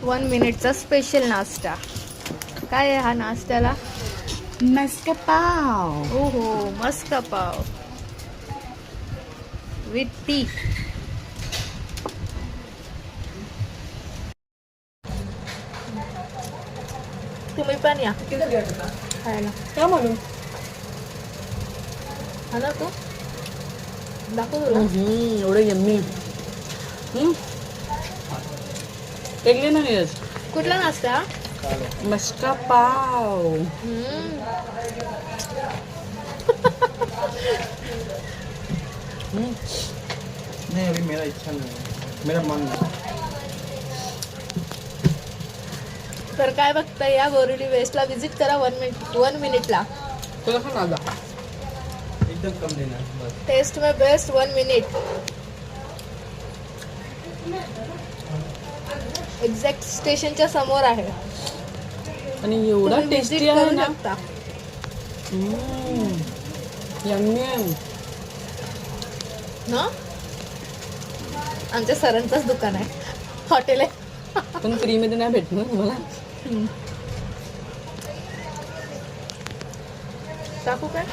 1 मिनिटचा special नाश्ता. काय आहे हा नाश्त्याला? मस्का पाव. हो हो, मस्का पाव विथ टी. तुम्ही पण या खायला. काय म्हणू? हा ना तू दाखव तुला. एवढं यम्मी. ऐकले ना यश? कुठला नाश्ता? मस्का पाव. नहीं अभी मेरा इच्छा नहीं है, मेरा मन नहीं. तर काय बघताय, या बोरिवली वेस्टला विजिट करा. 1 मिनिटला तुला पण आला. एकदम कम देना है बस. टेस्ट में बेस्ट 1 मिनिट. एक्झॅक्ट स्टेशनच्या समोर आहे. आणि एवढा तुम्ही टेस्टी visit आहे करू ना. शकता. यम्मी. ना आमच्या सरांचंच दुकान आहे, हॉटेल आहे. पण फ्री मध्ये नाही भेटणार तुम्हाला. टाकू काय?